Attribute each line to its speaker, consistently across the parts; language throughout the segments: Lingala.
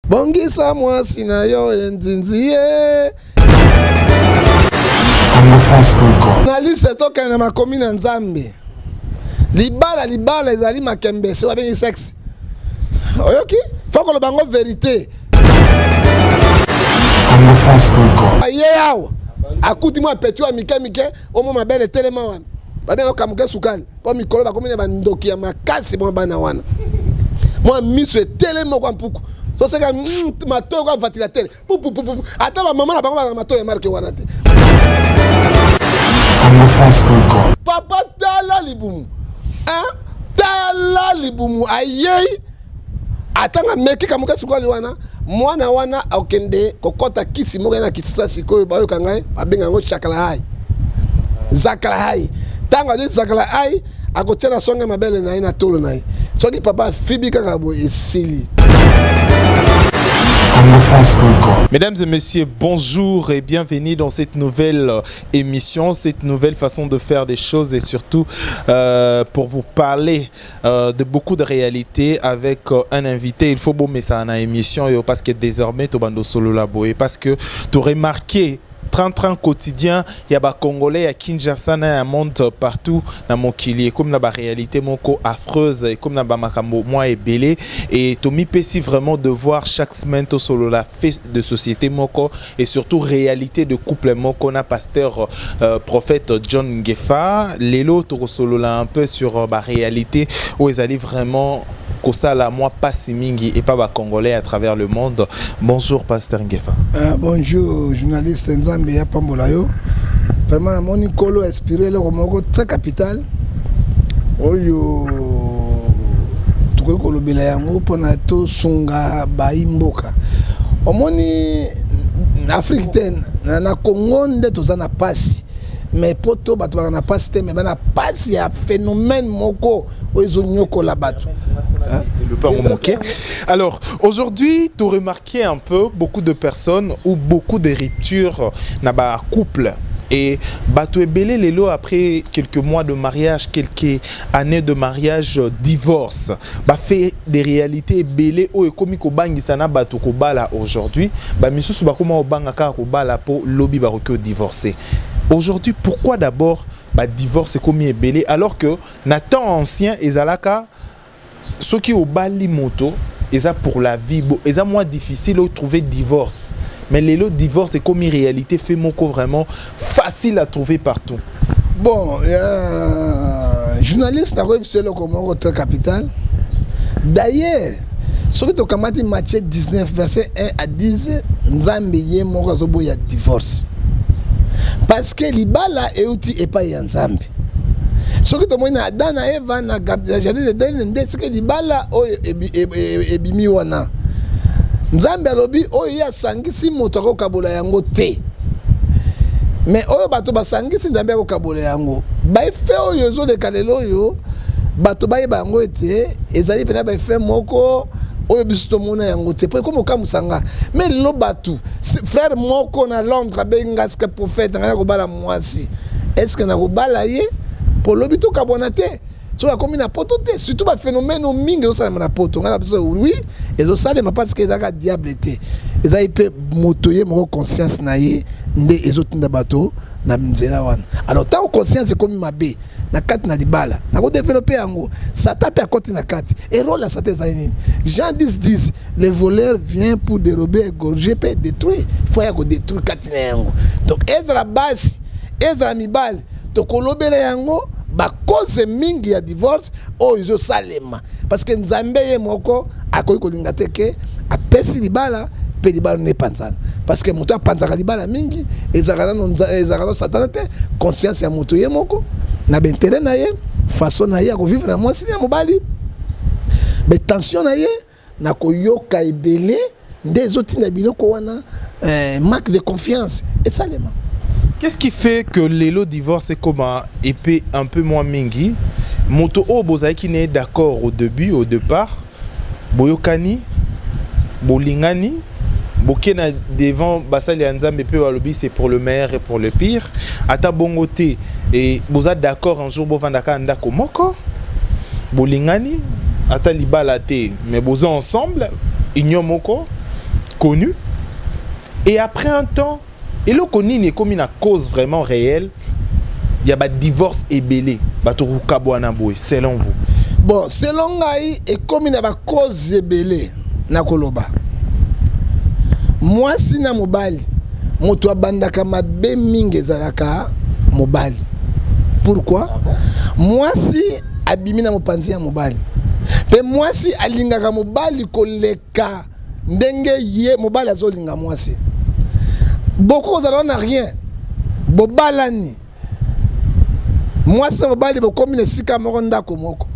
Speaker 1: Bongisa mwasi na yo enzunzie. Na liste toka na makomi na Nzambe. Libala ezali makembe se wabengi sexe. Oyoki? Foko lo bango vérité. Aye yawo. Akuti mo apetu a mike omo mabele telema wana. Babengo kamuke sukali. Po mikolo bakomi na bandoki ya makasi mo bana wana. Moi miso telema kwa mpuku. So c'est que mato kwa ventilateur. Ata ba maman na bango ba mato ya marque wana te. Papa tala libumu. Hein? Tala libumu aye. Atanga meki kamuka sukali wana. Mwana wana okende kokota kisi moga na kisisa sikoyo bayo kangai babenga ngo chakala hai. Zakala hai. Tanga de zakala hai akochena songa mabele na ina tolo na. Soki papa fibi kakabo esili.
Speaker 2: Mesdames et messieurs, bonjour et bienvenue dans cette nouvelle émission, cette nouvelle façon de faire des choses et surtout pour vous parler de beaucoup de réalités avec un invité. Il faut beau mettre ça dans l'émission parce que désormais, tu vas solo la boue parce que tu aurais remarqué 30 quotidien, il y a des Congolais à Kinshasa, il y a un monde partout dans mon kili, comme dans la réalité moko affreuse, et comme dans la makambo moi et belé, et Tommy Pessi vraiment de voir chaque semaine tout solo la fait de société moko et surtout réalité de couple moko na pasteur prophète John Ngefa, Lelo tout solo là un peu sur la réalité où ils allaient vraiment ça la moi pas si mingi et pas ba Congolais à travers le monde. Bonjour pasteur Ngefa.
Speaker 1: Bonjour journaliste Nzambe ya Pambolayo. Vraiment mon Nicolo inspiré le moko très capital. Oyo tuko kolobela yango pona to sunga baimboka. Omoni Afrique ten na Congo nde tozana pasi. Mais poto bato na pasi te mais bana pasi ya phénomène moko oyo nyoko la bato.
Speaker 2: Le pain au manqué. Alors, aujourd'hui, tu as remarqué un peu beaucoup de personnes ou beaucoup de ruptures dans le couple. Et tu es belé les lots après quelques mois de mariage, quelques années de mariage, divorce. Fait des réalités belé ou comme ko bangi sana batu ko bala aujourd'hui. Misusu ba comment banga ka ko bala pour lobby ba ko divorcer. Aujourd'hui, pourquoi d'abord divorce est comme belé alors que Nathan ancien ezalaka ceux qui ont bali moto, ils ont pour la vie, ils ont moins difficile de trouver divorce. Mais les lots divorce c'est comme une réalité fait mon co vraiment facile à trouver partout.
Speaker 1: Bon, journaliste n'a pas eu le comment très capital. D'ailleurs, ce que tu as dit Matthieu 19 verset 1 à 10, Nzambe yé mon kazobo ya divorce. Parce que libala et outil et pas Nzambe. Ce que tu as dit, Adam et Eva na jardin de Eden, c'est que libala oyo ebimi wana. Nzambe alobi oyo ya sangisi moto ko kabola yango te. Mais oyo bato ba sangisi Nzambe ko kabola yango. Ba fe oyo zo de kalelo yo bato ba yeba yango ete ezali pena ba fe moko oyo biso mona yango te. Pe comme kamusanga. Mais lo bato frère moko na Londres benga ce que prophète ngana ko bala mwasi. Est-ce que na ko bala ye? Pour l'obito kabonate, tu as comme une potote, surtout un phénomène au mingi au salon na poto. On a oui, et au salon parce que les diable était. Ils ont été motoyer mon conscience naïe, ndé les autres bateau na mzela wan. Alors ta conscience comme ma bé, na kat na libala, na ko développer ango, ça tape à côté na kat. Et rôle la santé zaini. Jean 10 les voleurs viennent pour dérober, égorger, pour détruire. Il faut y aller détruire kat na ango. Donc ezra basi, ezra mibal, to kolobele yango. Ba cause mingi ya divorce oyo salema parce que Nzambe ye moko akoyi kolinga te ke apesi libala pe libala ne panzana parce que moto apanzaka libala mingi ezakana satana te conscience ya moto ye moko na bentere na ye façon na ye ko vivre na mwasi na mobali mais tension na ye na koyoka ebele nde ezotina biloko wana manque de confiance et salema.
Speaker 2: Qu'est-ce qui fait que l'élo divorce est comme un épée un peu moins mingi? Moto o bozai qui n'est d'accord au début, au départ. Boyokani, bolingani, bokena devant basali anzambe pe walobi c'est pour le meilleur et pour le pire. Ata bongote et boza d'accord un jour bovandaka ndako moko. Bolingani, ata libala te mais boza ensemble, ignyo moko. connu. Et après un temps, et le connu n'est comme une cause vraiment réelle. Il y a un divorce ébélé. Selon vous.
Speaker 1: Bon, selon moi, et comme il y a une cause ébélée, nakoloba. Moi, si na mobali, moto abandaka mabe mingi zalaka mobali. Pourquoi? Moi, si abimi na mopanzi ya mobali. Mais moi, si alingaka mobali koleka ndenge ye mobali azolinga moi si. Beaucoup n'a rien. Bobalani. Moi, si mobali bokomi ne sika moronda komoko.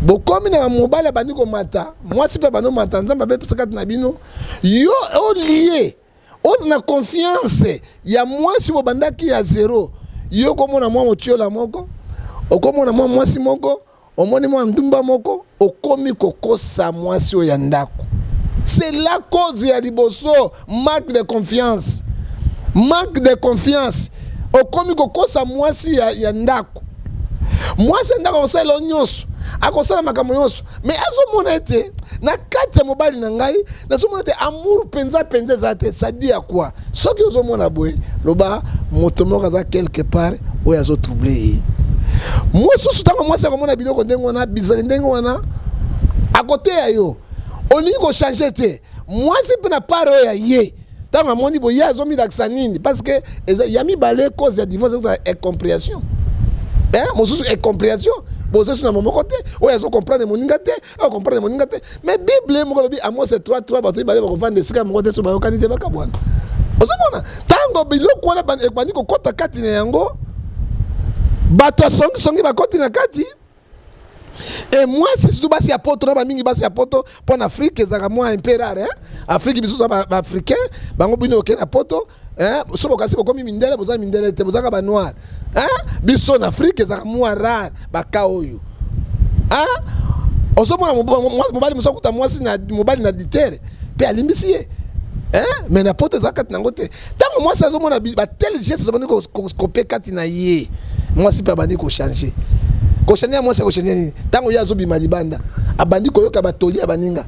Speaker 1: Bokomi na mobali abandi ko mata. Moi, si pe bano mata nzamba be pesaka na bino. Yo o lié. O na confiance. Ya moi si bobandaki ya zéro. Yo komona moi motiola moko. O komona moi si moko. O moni moi ndumba moko. O komi kokosa moi si o yandako. C'est la cause ya liboso, manque de confiance. Manque de confiance. Au komi kokosa mwasi ya ndako. Mwasi ndako kosala nyonso. Akosala makambo nyonso. Mais azomona ete na kati ya mobali na ngai, nazomona ete amour penza zate, ça dit à quoi? Soki ozomona boye, loba moto moko za quelque part oyo azo troubler. Moi susu tango mwasi akomona biloko ndenge wana, bizali ndenge wana, à côté ya yo. On dit qu'on change te. Moi c'est pour na part ya ye. Tant à mon niveau ya zomi d'axanine parce que y a mis balé cause de divorce et compréhension. Hein, mon sous est compréhension. Bon c'est sur mon côté. O ya zo comprendre mon ngate, o comprendre mon ngate. Mais Bible mo lobi à moi c'est 3 bateau balé ko vendre sika mon côté so ba kanité ba kabwana. Ozomona tango biloko wana bandi ko kota kati na yango. Bato songi ba koti na kati. Et moi, si tu basi apoto, na mingi basi apoto, pour l'Afrique, c'est moi un peu rare, hein. Afrique, biso africain, bango bino ok na poto, hein. Sobo kasi ko komi mindele, boza mindele te, boza ka noir, hein. Biso en Afrique, c'est moi rare, ba kaoyo, hein. Oso mona mobali muso kuta moi si na mobali na ditere, pe alimbisi, hein. Mais na poto zakat na ngote. Tango moi ça zo mona ba tel geste zo bani ko copier kati na ye, moi si pa bani ko changer. Koshania moi c'est koshania tango ya zo bima libanda abandi koyoka batoli abaninga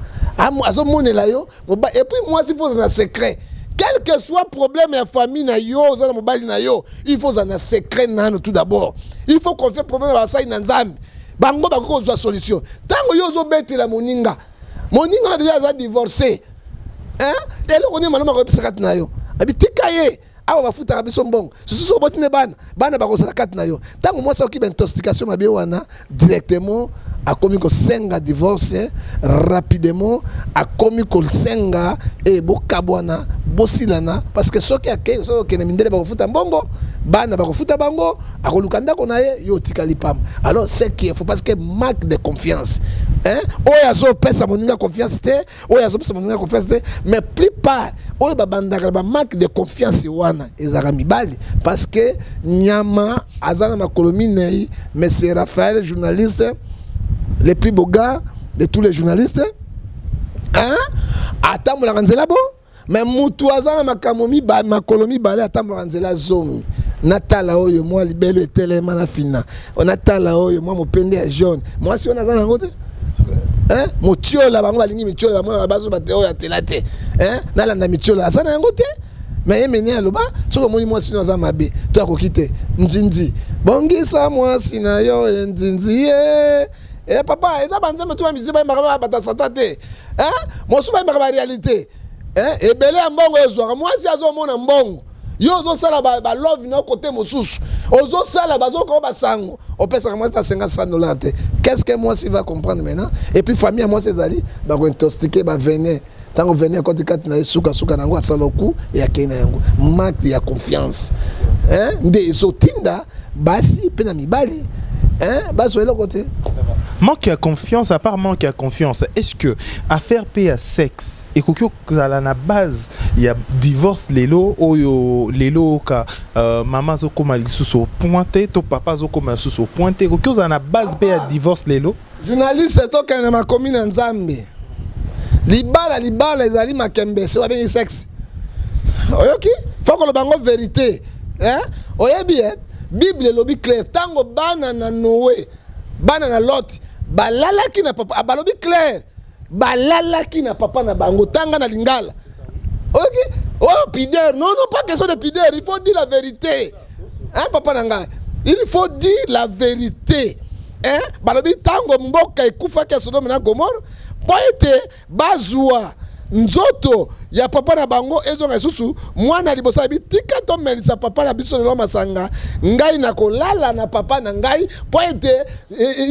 Speaker 1: azo monela yo et puis moi il faut un secret quel que soit problème ya famille na yo za mobali na yo il faut un secret nano tout d'abord il faut qu'on fait problème ba sai na nzambi bango ba ko zo solution tango yo zo betela moninga na déjà za divorcé hein et le koni malama ko pesa na yo abitika ye awa bafuta biso mbongo susu botine bana bakosala kati na yo tango moi soki ba intoxication mabe wana directement akomi ko senga divorce rapidement akomi ko senga e bokabwana bosilana parce que soki ake soki na mindele bakofuta mbongo bana bakofuta bango akoluka ndako na ye yo tikali pam alors c'est qu'il faut parce que manque de confiance hein oya zo pesa moninga confiance te oya zo pesa moninga confiance te mais plupart oya babandaka ba manque de confiance wana ezaka mibali parce que nyama azana makolomi nei mais c'est Raphaël journaliste le plus beau gars de tous les journalistes hein atambola nzela bo mais mutu azana makamomi ba makolomi bale atambola nzela zomi natala oyo moi libelo etelema na fina onatala oyo moi mopende ya jaune moi si on azana ngote hein motiola bango balingi mitiola bango bazo bateo ya telate hein nalanda mitiola azana ngote mais yemene aloba soko moni moi sino za mabe to akokite nzinzi bongisa moi sina yo nzinzi eh papa eza banzeme to miziba mbaka bata satate hein mo suba mbaka réalité hein ebele mbongo ezwaka moi si azomona mbongo yo zo sala ba love na côté mosusu ozo sala bazo ko basango o pesa moi ta $500 te qu'est-ce que moi si va comprendre maintenant et puis famille moi c'est ali ba ko intoxiquer ba venir tango venir côté kati na suka nango asaloku ya kena yango manque ya confiance hein nde ezotinda basi pe na mibali hein baso elo côté
Speaker 2: manque à confiance à part manque à confiance est-ce que affaire paix à sexe et kokyo kala na base il y a divorce lelo oyo lelo ka maman zo koma lisusu pointé to papa zo koma lisusu pointé kokyo za na base paix à divorce lelo
Speaker 1: journaliste to kana ma commune nzambe libala ezali makembe so abengi sexe oyoki faut que le bango vérité hein oyebi bible lobi clair tango bana na Noé bana na Lot balalaki na papa abalobi clair balalaki na papa na bango tanga na lingala Ok. Oh, pideur. Non, non, pas question de pideur. Il faut dire la vérité. Hein, papa Nanga? Il faut dire la vérité. Hein? Balobi tango mboka ekufa ke Sodome na Gomorrhe. Po ete bazwa nzoto ya papa na bango ezonga susu mwana libosa bi tika to melisa papa na biso lelo masanga ngai na kolala na papa na ngai po ete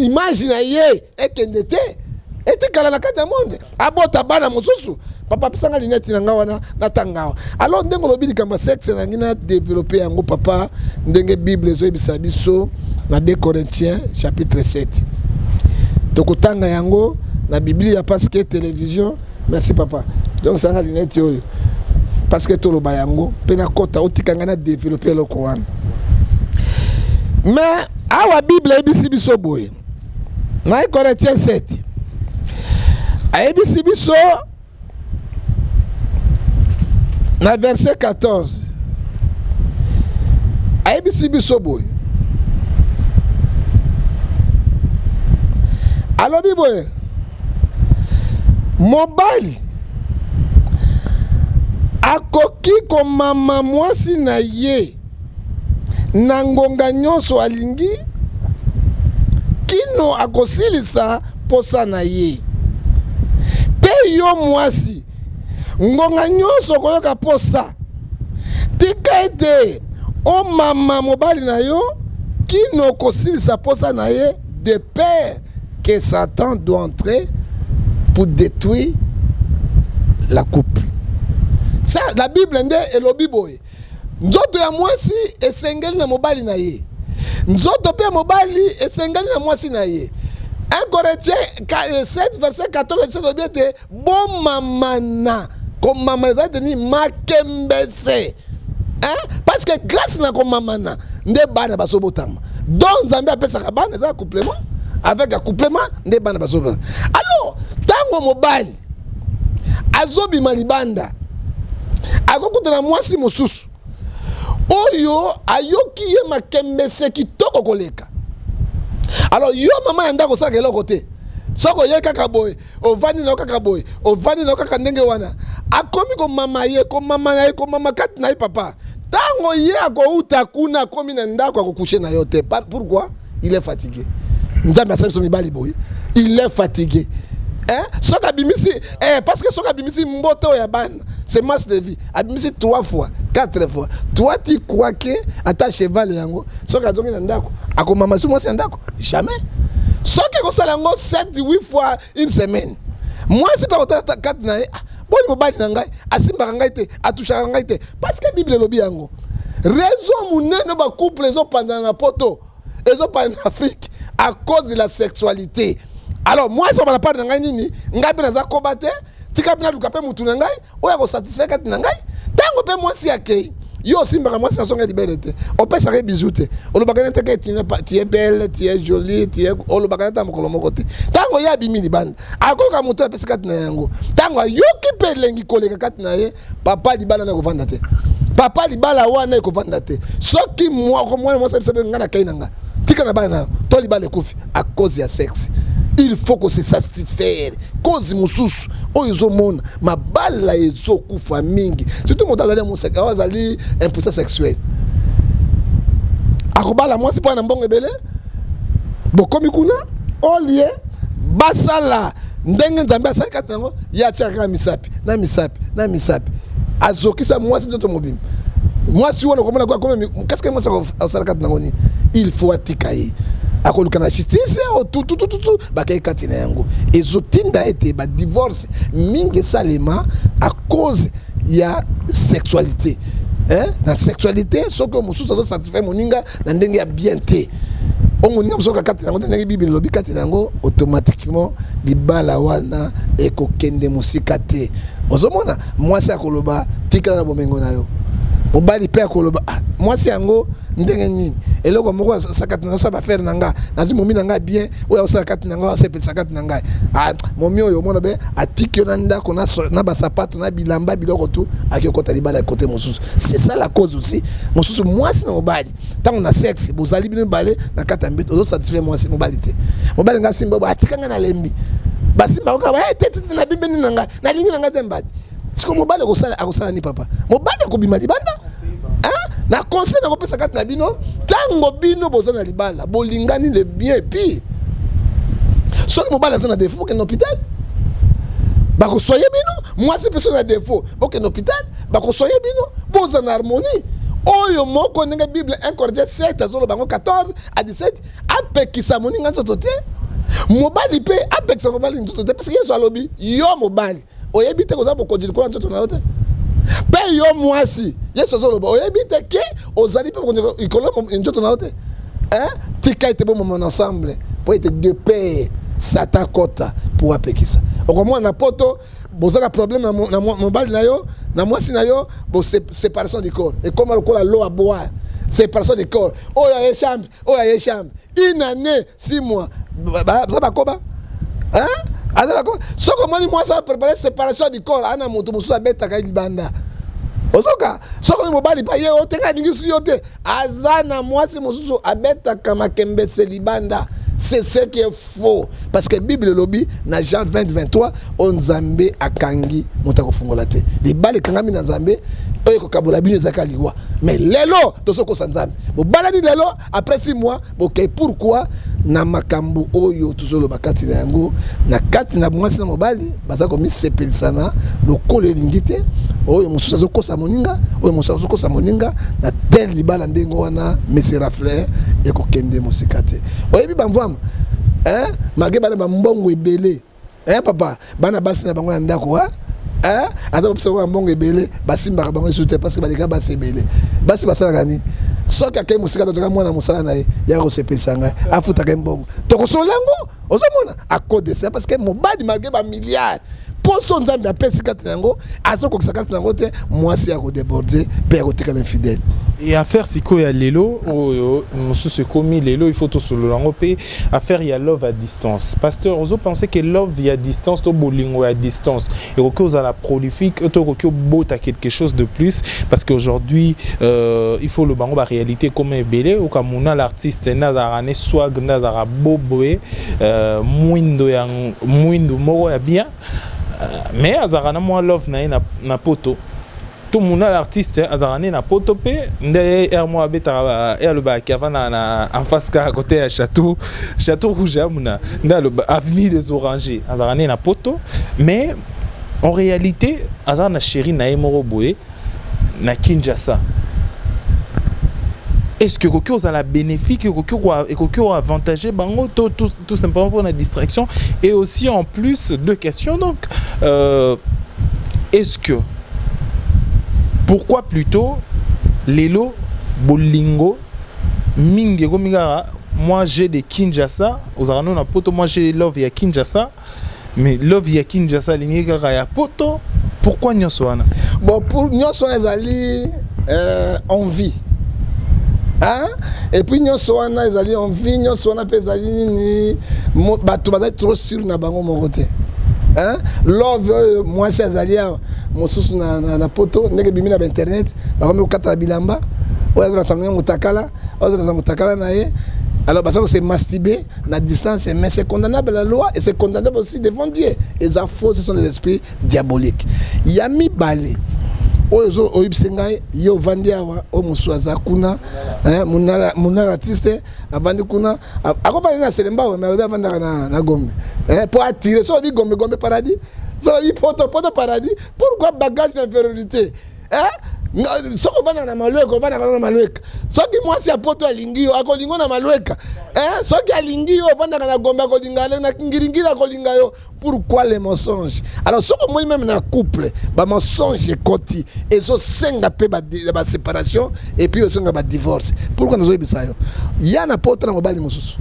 Speaker 1: imagine ye ekendete ete kala na kata monde abota bana mosusu papa pisanga lineti na ngawa na tangawa alors ndengo lobi likamba sexe na ngina développer yango papa ndenge bible zo ebisa biso na 2 Corinthiens chapitre 7 tokotanga yango na biblia parce que télévision. Merci papa. Donc ça a l'inette yo. Parce que tout le bayango, pena kota otikanga na développer le Coran. Mais awa Bible ebisi biso boye. Na Corinthiens 7. Ebisi biso na verset 14. Ebisi biso boye. Alors biboye. Mobali akoki komama mwasi na ye na ngonga nyonso alingi kino akosilisa posa na ye pe yo mwasi ngonga nyonso koyoka posa tika ete o mama mobali na yo kino kosilisa posa na ye de peur que Satan doit entrer pour détruire la couple. Ça, la Bible nde elobi boye. Nzoto ya mwasi esengeli na mobali na ye. Nzoto pe mobali esengeli na mwasi na ye. 1 Corinthiens 7 verset 14 c'est elobi ete bon mamana comme mama za teni makembese. Hein? Parce que grâce na comme mamana nde bana basobotama. Donc Nzambe apesa bana za complément avec un complément nde bana basobotama. Alors tango mobali azobi malibanda akokutana mwasi mosusu oyo ayoki ye makembese kitoko koleka. Alors yo mama yanda ko saka eloko te soko ye kaka boy ovani na kaka boy ovani na kaka ndenge wana akomi ko mama ye ko mama na ye ko mama kati na ye papa tango ye akouta kuna akomi na ndako akokushe na yo te. Pourquoi? Il est fatigué. Nzambe asemso mibali boy il est fatigué. Hein? Soka bimisi, parce que soka bimisi mboto ya ban, c'est masse de vie. Abimisi 3 fois, 4 fois. Toi tu crois que à ta cheval yango, soka zongi na ndako, ako mama su mo si ndako, jamais. Soka ko sala ngo 7 8 fois une semaine. Moi c'est pas autant 4 na bon mo bali na ngai, asimba ngai te, atusha ngai te parce que Bible lobi yango. Raison munene ba couple les ont pendant na poto, les ont pas en Afrique à cause de la sexualité. Alors moi si on m'a parlé de nini ngapi na za kobate tika bina luka pe mutu na ngai oya ko satisfaire kati na ngai tango pe moi si akei yo simba moi si na songa libérité on peut s'arrêter bisou te on le bagana te que tu es belle tu es jolie tu es on le bagana ta mokolo mokote tango ya bimi libanda akoka mutu pe kati na yango tango yoki pe lengi koleka kati na ye papa libala na ko vanda te papa libala wana ko vanda te soki moi ko moi ça be ngana kai nanga tika na bana to libala kufi à cause ya sexe. Il faut que se satisfaire cause mususu oyo mona mabala ezo kufa mingi surtout motazali museka wazali impuissance sexuelle akobala mwasi po na mbongo ebele bokomi kuna olie basala ndenge Nzambe asali kati nango ya tiaka misapi na misapi na misapi azokisa mwasi ndoto mobimba mwasi wana komona kwa komi qu'est-ce que mwasi asala kati nango ni il faut atikaye akoluka na justice o tout bakay kati na yango ezotinda ete ba divorce mingi salema à cause ya sexualité. Hein? La sexualité ce que mususu azo satisfaire moninga na ndenge ya bien te o moninga mususu kati na ngo ndenge Bible lobi kati na ngo automatiquement libala wana ekokende musika te ozomona mwasi akoloba tikala na bomengo na yo mobali pe akoloba mwasi yango ndenge nini eloko moko sakati na saba faire nanga na momi nanga bien oya sakati nanga sepe sakati nanga momi oyo mona be atiki na ndako na ba sapato na bilamba biloko tu akiyokota libala côté mosusu. C'est ça la cause aussi mosusu mwasi na mobali tango na sexe bozali bino balé na kata mbete ozo satisfaire mwasi mobali te mobali nga simba ba atikanga na lembi basimba oka ba tete na bimbeni nanga na lingi nanga zembati siko mobali akosala ni papa mobali akobima libanda na conseil na kopesa kati na bino tango bino boza na libala bolingani le bien pire soki mobali aza na défaut okende na hôpital bakosoye bino mwasi mpe soki na défaut okende na hôpital bakosoye bino boza na harmonie oyo moko ndenge bible 1 Corinthiens 7 azoloba bango 14 à 17 apekisa moninga nzoto te mobali mpe apekisa mobali nzoto te parce que yesu alobi yo mobali oyebi te koza bokonzi likolo nzoto na yo te mpe yo mwasi yesu azoloba oyebi te ke ozali mpe bokonzi likolo nzoto na yo te tika ete bomoma ensemble po ete de paix sata kota po apekisa okomona na poto boza na problème na mobali na yo na mwasi na yo bo séparation du corps et comme lokola l'eau à boire séparation du corps oyo aye chambre une année 6 mois ça bakoba aza bakoba soko omoni mwasi apréparé séparation du corps ana moto mosusu abetaka libanda ozoka soko mobali pa ye otenga ningisu yo te aza na mwasi mosusu abetaka makembetse libanda. C'est ce qui est faux. Parce que la Bible lobby, dans Jean 20, 23, on Zambé a kangi, motako fungolate. Les balles kangami na Zambé, oyo ko kabola bino zakaliwa. Mais lelo, tosoko sanzambe. Bo balani lelo, après 6 mois, ok, pourquoi na makambu oyo tuzolo bakati na yango, na kati na mwasi na mobali, bazako mi sepelisana, lokolo lingite, oyo mususa zoko sa moninga, oyo mususa zoko sa moninga, na tel libala ndengo wana, Monsieur Rafler, eko kende mosikate. Oyebi bamvwama, mage bana bambongo ebele, papa, bana basi na bango ya ndako wa, ata bopesa wa mbongo ebele, basimbaka bango esute, parce que balika basi ebele. Basi basala gani? Soki akei mosikate, toka mwana mosala na ye, ya kosepelisa ngai, afutaka mbongo. Toko solango, ozomona, à cause de ça, parce que mobadi mage ba milliard. Poso nzambe apesi kati nango azokokisa kati nango te mwasi ya kodeborder pe ya kotikala infidèle.
Speaker 2: Et affaire siko ya lelo oyo mosusu komi lelo il faut to solo lango pe affaire ya love à distance. Pasteur ozo penser que love ya distance to bolingo à distance et que vous la prolifique to que bota quelque chose de plus parce qu'aujourd'hui il faut le bango ba réalité comme belé ou comme on a l'artiste nazarane swag nazara boboé mwindo moko ya bien. Mais azarana moi love na poto tout le monde l'artiste azarane na poto pe nde moi beta le ba qui avant na en face à côté à château rouge amuna nda avenue des Orangers azarane na poto mais en réalité azarana chéri na emoro boé na Kinshasa. Est-ce que Kokyo a la bénéfique et Kokyo a avantagé bango tout simplement pour la distraction et aussi en plus deux questions donc est-ce que pourquoi plutôt Lelo Bolingo Mingego Migara moi j'ai des Kinshasa aux Arano na poto moi j'ai love ya Kinshasa mais love ya Kinshasa Lingera ya poto pourquoi Nyoswana
Speaker 1: bon pour Nyoswana ezali envie. Et puis nous sommes en vie, nous sommes en pésaline, bato bazali trop sûr na bango mon côté. Love moi c'est azalia, mon sous na poto, ndenge bimi na internet, ba comme okata bilamba, oya za samanga mutakala, oya za mutakala na ye. Alors parce que c'est masturber na distance mais c'est condamnable à la loi et c'est condamnable aussi devant Dieu. Et ça faux ce sont les esprits diaboliques. Yami balé oyo oyibsengai yo vandiawa o muswaza kuna munala artiste avandi kuna akopana na selemba mais alobi avandaka na gombe pour attirer so bi gombe paradis so i poto paradis pourquoi bagage d'infériorité soko vana na malweka vana na malweka soki mwasi ya poto alingi yo akolingo na malweka soki alingi yo vana na gombe akolinga na ngiringira akolinga yo. Pourquoi les mensonges? Alors soko moi même na couple ba mensonge koti et so senga pe ba séparation et puis senga ba divorce. Pourquoi nous oyebisa yo ya na poto na mobali mosusu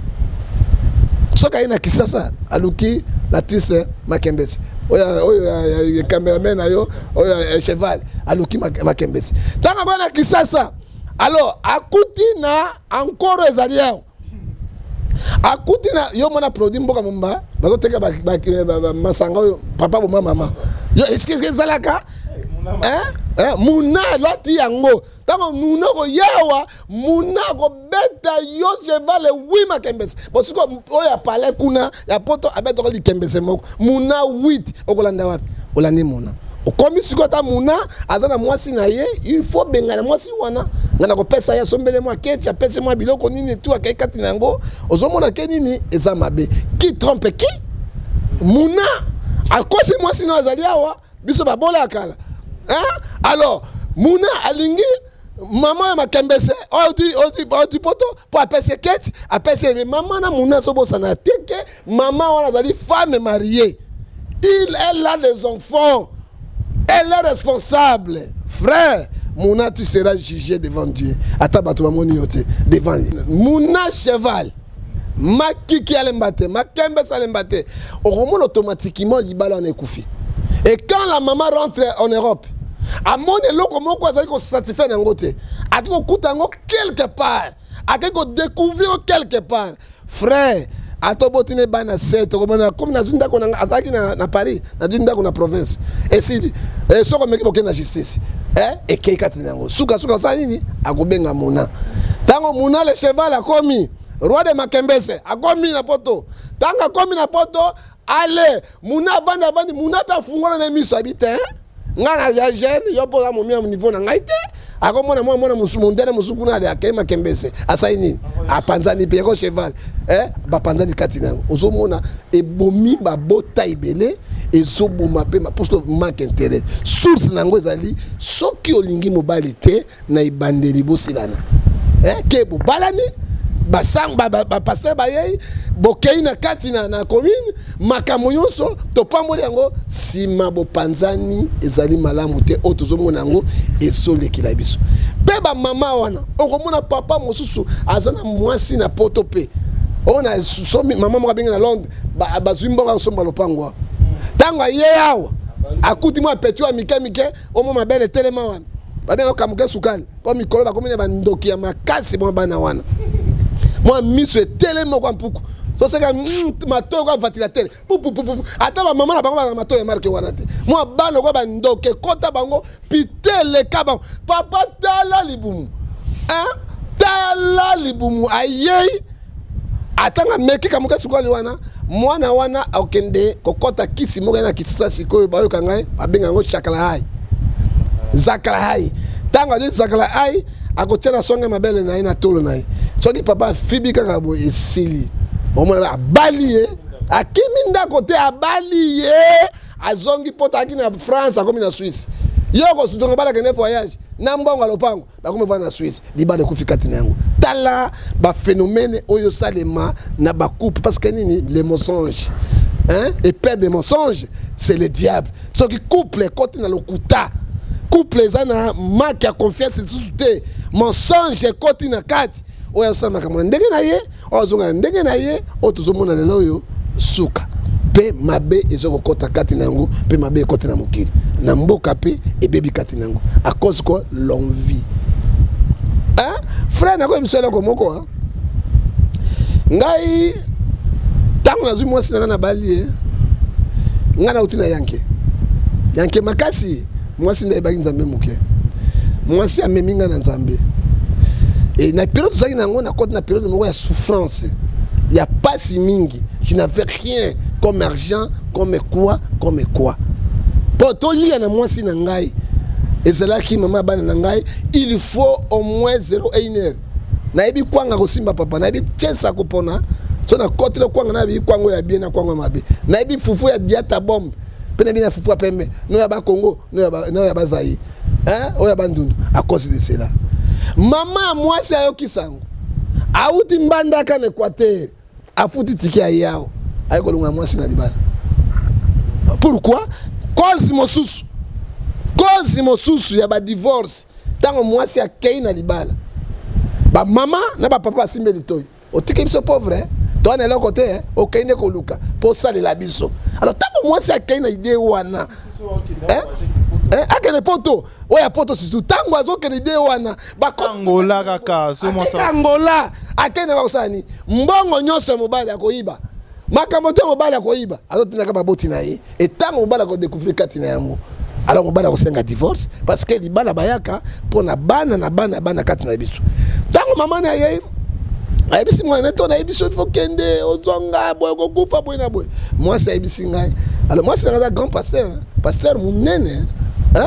Speaker 1: soka ina kisasa aluki la triste makembesi oya cameraman ayo oya cheval aluki makembesi tanga bana kisasa alors akuti na encore ezaliao akuti na yo mona produit mboka mumba bazoteka masanga oyo papa bo mama yo est-ce que zalaka muna lati yango tango muna ko yawa muna ko beta yo cheval oui makembesi bosiko oya pale kuna ya poto abeto ko likembese moko muna 8 okolanda wapi olandi muna Comme si tu muna azana mwasi na ye, il faut bengana mwasi wana. Ngana ko pesa ya sombele mwa kecha pesa mwa biloko nini tu akai kati nango. Ozomona ke nini eza mabe. Qui trompe qui? Muna a cause mwasi na azali awa biso babola kala. Hein? Alors, muna alingi maman ya makembese odi poto pour apese keti apese maman na muna so bosana teke maman wana azali femme mariée. Elle a des enfants. Elle est responsable. Frère, Mouna, tu seras jugé devant Dieu. Devant lui. Mouna cheval. Ma kiki alembate. Ma kembes alembate. On remonte automatiquement l'ibala en écoufi. Et quand la maman rentre en Europe, à mon élo, comment quoi ça qu'on satisfait d'un côté. À qui on coûte quelque part. À qui on découvre quelque part. Frère, atobotine bana seto comme na zunda ko na azaki na Paris na zunda ko na province et si so ko meki bokena justice et keika tinango suka sa nini akobenga muna tango muna le cheval a komi roi de Makembese a komi na poto tanga komi na poto ale muna banda bandi muna pa fungola na miso habite ngana ya jeune yo poza mo mi niveau na ngaite akomona mwana musumundene musukuna de akema Makembese asaini apanzani pe ko cheval ba panzani kati nango ozomona ebomi ba bota ibele ezoboma pe ma posto manque intérêt source nango ezali soki olingi mobali te na ibandeli bosilana ke bo balani basang ba pasteur ba yei bokei na kati na commune makambo nyonso topamboli yango sima bopanzani ezali malamu te otozomona yango esolekila biso pe ba mama wana okomona papa mosusu azana mwasi na poto pe ona somi mama mo benga na Londres bazuimbo somba lopango tango ye awa akuti mo petu amike omo mabele telema wana babenga kamuke sukali po mikolo bakomene bandoki ya makasi mo bana wana moi miso telema kwa mpuku so seka mato kwa ventilateur ata ba mama na bango ba mato ya marque wana te moi bana kwa bandoke kota bango pitele kaba papa tala libumu tala libumu ayei atanga meki kamuka sukali wana mwana wana okende kokota kisi moga na kisisa sikoyo bayo kangai babenga ngo zakala hai tanga de zakala hai akotiana songa mabele na ina tolo na ye soki papa fibi kaka bo esili omona abali akimi ndako te abali azongi pota aki na France akomi na Suisse yoko sutonga bala kene voyage na mbongo lopango bakomi va na Suisse liba de kufika tinango tala ba phénomène oyo salema na ba couple parce que nini les mensonges et père des mensonges c'est le diable so qui couple côté na lokuta couple zana manque à confiance te mensonge côté na kati oyo sama kama ndenge na ye ozonga ndenge na ye otuzomona lelo yo suka pe mabe ezoko kota kati nango pe mabe kota na mokili na mboka pe ebebi kati nango à cause quoi l'envie frère na ko bisela ko moko ngai tango na zumwa sina na bali ngana utina yanke makasi mwasi nda ebaki nzambe moke mwasi ameminga na nzambe et na période zaki nango na côté na période moko ya souffrance ya pasi mingi je n'avais rien comme argent comme quoi poto lia na mwasi na ngai ezalaki mama bana na ngai il faut au moins 0,1 heure na ebi kwanga kosimba papa na ebi tesa kopona so na côté le kwanga na ebi kwango ya bien na kwango mabe na ebi fufu ya diata bombe pena bien fufu ya pembe no ya ba Congo no ya ba Zaïre o ya bandundu à cause de cela mama mwasi ayoki sango auti mbanda ka na Équateur afuti tiki ya yao ayiko lunga mwasi na libala pourquoi cause mosusu ya ba divorce tango mwasi akei na libala ba mama na ba papa simbe litoy otiki biso pauvre toi na loko te okei ne ko luka po sale la biso alors tango mwasi akei na idée wana akene poto oya poto surtout tango azokene idée wana ba
Speaker 2: Angola kaka so mo sa
Speaker 1: Angola akene ba osani mbongo nyonso mobali akoyiba makambo te mobali akoyiba azotinaka baboti na ye et tango mobali ko découvrir kati na yango alors mobali ko senga divorce parce que libala bayaka pona bana kati na biso tango mama na ye ayebisi mwana to na yebiso faut kende ozonga boy ko kufa boy na boy moi c'est ayebisi ngai alors moi c'est un grand pasteur pasteur munene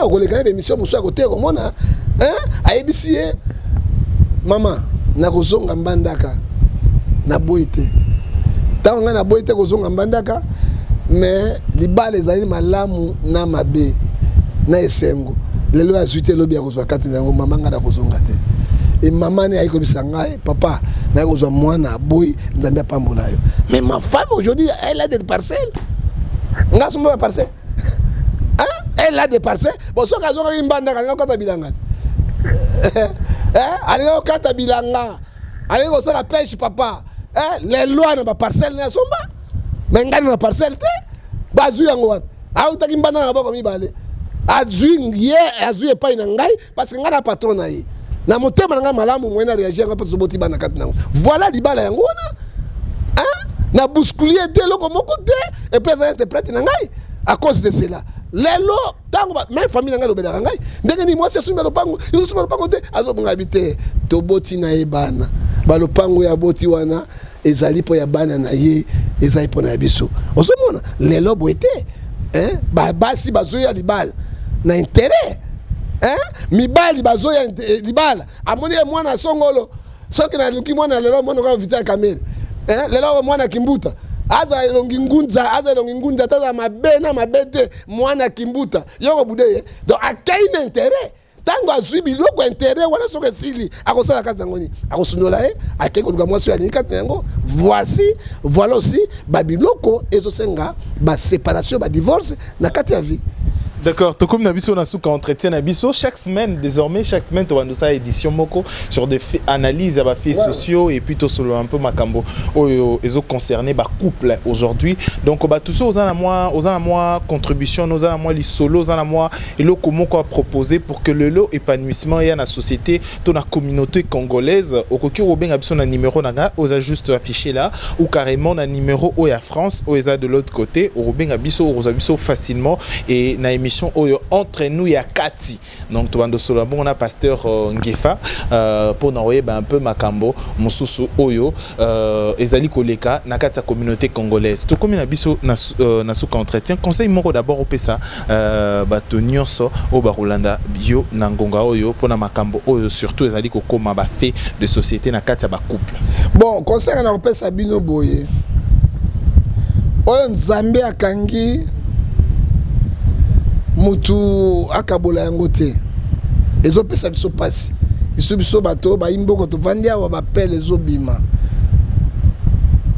Speaker 1: okoleka na émission mosusu ya côté komona ayebisi ye mama nakozonga mbandaka na boyi te ntango ngai na boyi te kozonga mbandaka mais libala ezali malamu na mabe na esengo lelo azwi te lobi ya kozwa kati na yango mama ngai nakozonga te et maman ne ayi kobisa ngai papa na kozwa mwana boyi nzambe apambola yo mais ma femme aujourd'hui elle a des parcelles nga somba parcelle elle a des parcelles bon soki azokaki mbandaka alinga kokata bilanga te alinga kokata bilanga alinga kosala pêche papa lelo wana baparcelle na somba mais ngai na parcelle te bazwi yango wapi autaki mbandaka na boko mibale azwi epai na ngai parce que ngai na patron na ye na motema na ngai malamu moye na réagir yango mpe tozoboti bana kati nango voilà libala yango wana na bousculier te eloko moko te epuis ezali interprète na ngai à cause de cela lelo ntango même famille na ngai lobelaka ngai ndenge ni mwasi asumba lopango yosumba lopango te azobonga bi te toboti na ye bana balopango ya boti wana ezali mpo ya bana na ye ezali mpo na ya biso ozomona lelo boye te basi bazoya libala na intérêt mibali bazoya libala amoni ye mwana songolo soki naluki mwana lelo mwana kwa vita ya kamere lelo mwana kimbuta aza elongi ngunza taza mabe na mabe te mwana kimbuta yoko bude ye donc akei na intérêt tango azwi biloko intérêt wana soki esili akosala kati nango nini akosundola ye akei koluka mwasi oyo alingi kati na yango voilà aussi babiloko ezosenga baséparation badivorce na kati ya vie.
Speaker 2: D'accord, tout comme Nabiso Nasuka entretien Nabiso, chaque semaine, désormais, chaque semaine, tu vas nous édition Moko sur des analyses à faits sociaux et puis tout solo un peu macambo ils ont concerné bah couple aujourd'hui. Donc bah tout ça aux à moi contribution, aux à moi les solos, aux à moi et le comment quoi proposer pour que le lot épanouissement y a la société, dans la communauté congolaise, au coquille au bien un numéro naga, aux a juste affiché là ou carrément un numéro au à France, aux a de l'autre côté, au bien abisso, aux abisso facilement et na émission entre nous il y a Kati donc tu vas de solo bon on a pasteur Ngefa pour n'envoyer un peu makambo mususu oyo ezali koleka na kati ya communauté congolaise to comme na biso na suka entretien conseil moko d'abord opesa bato nyonso o barulanda bio na ngonga oyo pour na makambo oyo surtout ezali kokoma ba fait de société na kati ya ba couple
Speaker 1: bon conseil na opesa bino boye oyo nzambe akangi mutu akabola yango te ezopesa biso pasi biso bato bayimboko tovandi awa bapele ezobima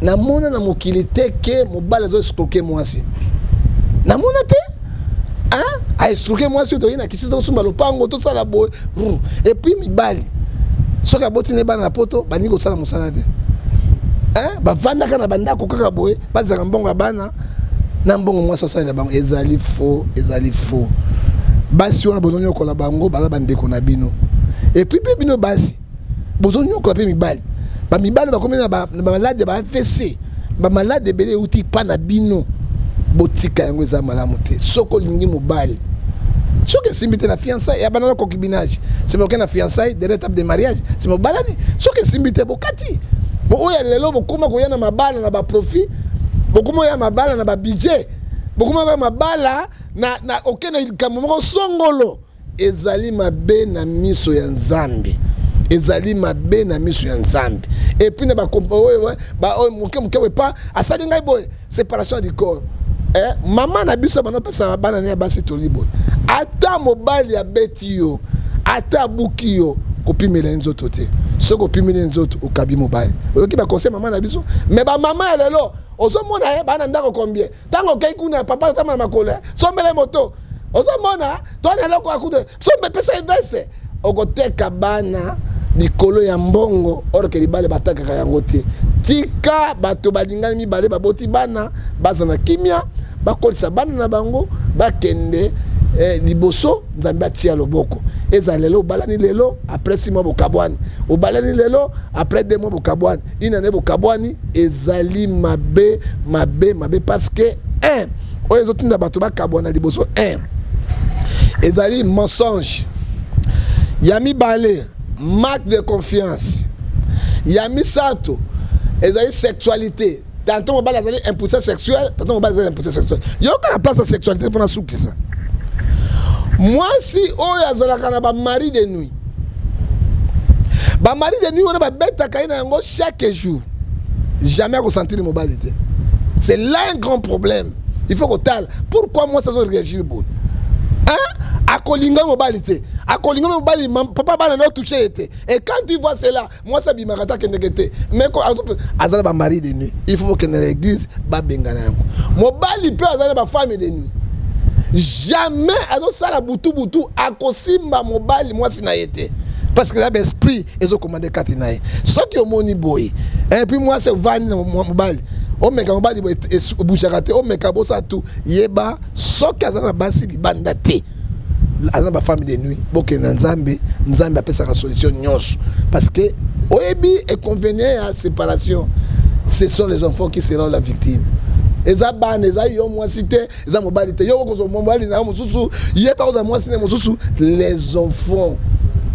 Speaker 1: namona na mokili te ke mobali ezoescroke mwasi namona te aescroke mwasi oyo toyi na kisi tosumba lopango tosala boye epuis mibali soki aboti ne bana na poto baningi kosala mosala te bavandaka na bandako kaka boye bazaka mbongo ya bana na mbongo mwasi osalela bango ezali faux basi wana bozonyokola bango baza bandeko na bino epuis mpe bino basi bozonyokola mpe mibali bamibali bakomi na bamaladi ya baafc bamaladi ebele euti pa na bino botika yango eza malamu te soki olingi mobali soki esimbi te na fiançaille ya bana na concubinage semoke na fiançaille de l'étape de mariage semobalani soki esimbi te bokati oyo lelo bokoma koya na mabala na baprofit bokuma ya mabala na ba budget bokuma ya mabala na okena likambo moko songolo ezali mabe na miso ya Nzambe ezali mabe na miso ya Nzambe et puis na ba moke pa asali ngai boy séparation du corps maman na biso bana pesa bana ne basi tolibo ata mobali ya beti yo ata buki yo kopimela nzoto te soko kopimela nzoto okabi mobali oyoki ba conseil maman na biso mais ba maman ya lelo ozomona ye bana ndako combien tango kai kuna papa tama na makole sombele moto ozomona tona loko akude sombe pesa investe okoteka bana likolo ya mbongo orke libale bataka yango te tika bato balingani mibale baboti bana bazana kimia bakolisa bana na bango bakende liboso Nzambe atia loboko ezalelo obalani lelo après 6 mois bokabwani obalani lelo après 2 mois bokabwani inane bokabwani ezali mabe parce que oyo ezotinda bato bakabwana liboso ezali mensonge ya mibale manque de confiance ya misato ezali sexualité tantôt mobali azali impuissance sexuelle tantôt mobali azali impuissance sexuelle yoka na place ya sexualité pour na soukisa Moi si oyo azalaka na ba mari de nuit. Ba mari de nuit on a ba bête kaina yango chaque jour. Jamais à ressentir le mobilité. C'est là un grand problème. Il faut qu'on tale. Pourquoi moi ça doit réagir bon? Hein? À Kolinga mobilité. À Kolinga mobilité, papa va nous toucher été. Et quand tu vois cela, moi ça bimarata kendekete. Mais quand azala ba mari de nuit, il faut que l'église ba bengana yango. Mobali peut azala ba femme de nuit. Jamais azo sala butu à kosimba mobali moi sina été. Parce que là l'esprit ils ont commandé katinaye. Ce qui au moni boy. Et puis moi c'est vani mobali. O meka mobali e bouchakate o meka bosa tout yeba so kazana basi libanda te. Azana ba famille de nuit boke na nzambe apesa ka solution nyos parce que oyebi est convenu à séparation. Ce sont les enfants qui seront la victime. Eza ban eza yo mwasite eza mobali te yo ko mobali na mususu yeba ko za mwasine mususu les enfants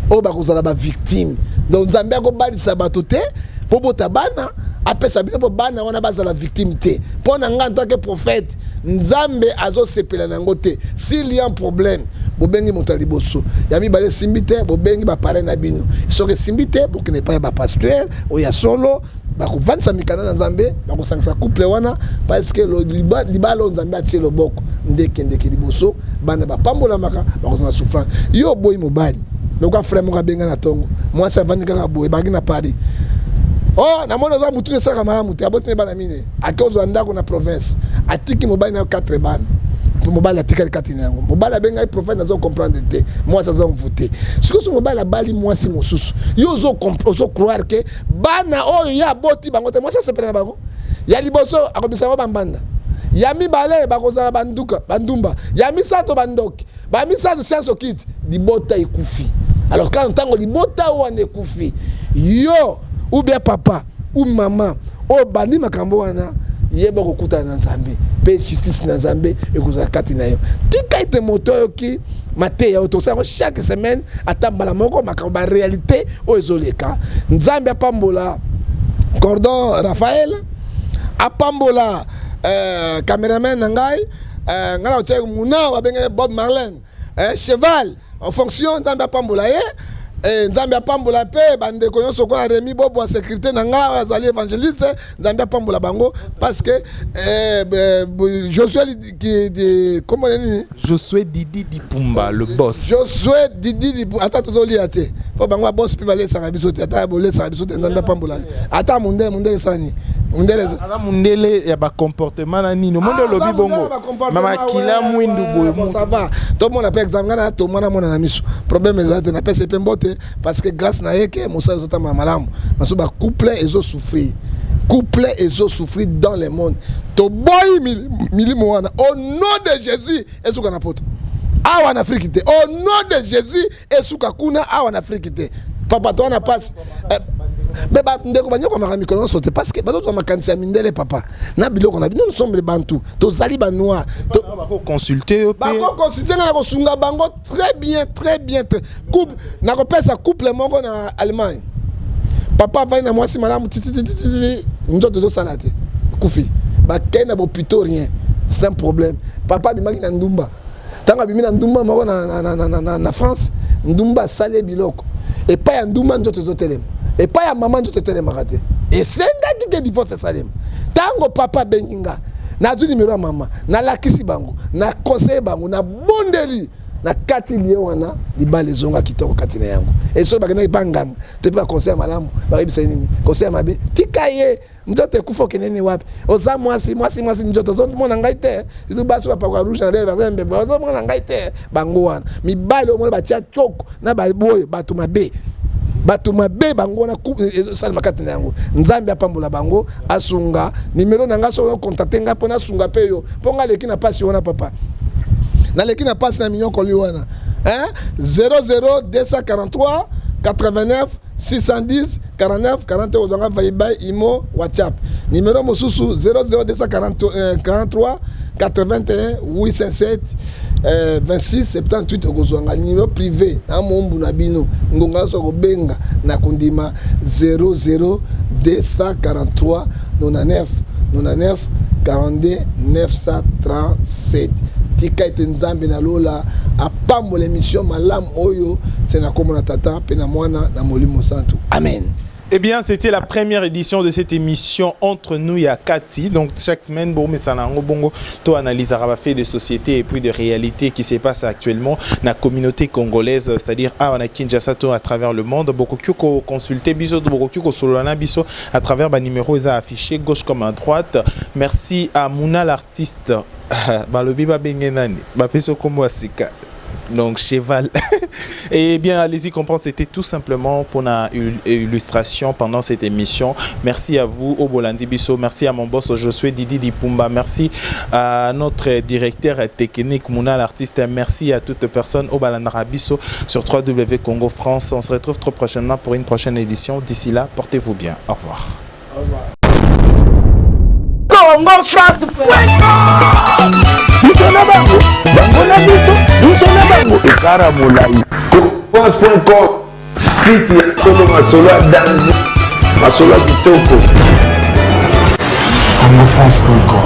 Speaker 1: o ba ko za ba victime. Donc nzambe ko bali sabato te po bota bana apesa bino po bana wana baza la victime te. Pour nga en tant que prophète nzambe azo sepela nango te. S'il y a un problème bobengi motali boso yami bale simbite bobengi ba parrain na bino soki simbite boke ne pas ba pasteur o ya solo ba ko vansa mikana na nzambe ba ko sangisa couple wana parce que le libalo nzambe atie loboko ndeke liboso bana ba pambola maka ba ko na souffrance yo boy mobali lokwa frère mo ka benga na tongo moi ça vandi kaka boy ba na Paris. Oh, na mona za mutu ne saka mala mutu abotine bana mine akozo ndako na province atiki mobali na 4 ban. Mobile atika katine yango mobile benga i prophète nazo comprendre te moi ça zo mvoter ce que ce mobile bali moi si mosusu yo zo croire que bana oyo ya boti bango te moi ça se pena bango ya liboso akobisa ba banda ya mibale bakozala banduka bandumba ya misato bandoki ba misato science kit libota ikufi alors quand tango libota wana ekufi yo ou bien papa ou maman o bandi makambo wana yeba kokuta na nzambe pe justice na nzambe ekozala kati na yo tika ite moto ki mate ya oto chaque semaine atambala moko makamba réalité o ezoleka nzambe apambola cordon Raphaël apambola cameraman nangai ngala otie muna wa benga Bob Marley cheval en fonction nzambe apambola ye nzambe apambola pe bande ko nyonso ko Rémi Bobo en sécurité nanga azali évangéliste nzambe apambola bango parce que Josué qui comment nini
Speaker 2: Josué Didi Dipumba le boss
Speaker 1: Josué Didi Dipumba ata tozoli ate po bango boss pe balé sanga biso te ata bolé sanga biso te nzambe apambola ata mundele sani
Speaker 2: ala mundele ya ba comportement na nino monde lobi bongo mama kila mwindu boyo
Speaker 1: ça va tout le monde par exemple ngana to mona na miso problème ezate na pese pe mbote parce que grâce na yeke mosa zota malamu parce ba couple ezo souffrir dans le monde to boy milimo wana au nom de Jésus esuka na poto awa en Afrique te au nom de Jésus esuka kuna awa en Afrique te papa toi na passe mais ba ndeko banyoko makami kono sote parce que bato makanisa mindele papa na biloko na nous sommes les bantou to zali ba noir
Speaker 2: to consulter
Speaker 1: na ko sunga bango très bien couple na ko pesa couple moko na Allemagne papa va na mwasi malamu njoto zo salate kufi ba kena bo plutôt rien c'est un problème papa bimaki na ndumba tanga bimi na ndumba moko na France ndumba salé biloko et pas ya ndumba njoto zo telema et pas ya maman njoto telema raté et senga qui divorce salem tango papa benginga na du numéro ya mama na lakisi bango na conseil bango na bondeli na kati lié wana libale zonga kitoko kati na yango et so bakena ipanganga te pa conseil malamu ba yebisa nini conseil mabe tikaye njoto kufa kenene wapi oza mwasi njoto zo mona ngai te itu baso pa kwa rouge na lèvre zembe oza mona ngai te bango wana mibale o mona batia choko na ba boyo bato mabe bango na salma kati na yango nzambe apambola bango asunga numéro nanga so contacter nga pona sunga pe yo ponga leki na pasi wana papa na leki na pasi na million koli wana 00243 89 610 49 40 odonga vaiba imo WhatsApp numéro mosusu 00243 81 807 26 78 okozwanga numéro privé na mombu na bino ngonga so kobenga na kondima 00243 99 42 937 tika ete nzambe na lola pambo l'émission malam oyo c'est na komona tata pe na mwana na molimo santu amen.
Speaker 2: Eh bien, c'était la première édition de cette émission Entre nous et Kati. Donc, chaque semaine, bon, mais ça n'a pas bongo, to analyse à fait de société et puis de réalité qui se passe actuellement dans la communauté congolaise, c'est-à-dire à Kinshasa à travers le monde. Beaucoup qui consulter biso, beaucoup qui solana biso à travers les numéros affichés gauche comme à droite. Merci à Mouna l'artiste. Balobi ba bengenani, ba peso comme wasika. Donc cheval. Et bien allez-y comprendre, c'était tout simplement pour une illustration pendant cette émission. Merci à vous Obolandi Bisso, merci à mon boss Josué Didi Dipumba, merci à notre directeur technique Mouna l'artiste, merci à toute personne Obalandara Bisso sur 3W Congo France. On se retrouve très prochainement pour une prochaine édition. D'ici là, portez-vous bien. Au revoir.
Speaker 1: Au revoir.
Speaker 3: Congo France.
Speaker 4: France.com site ya Congo masolo ya danger masolo ya kitoko. Congo France.com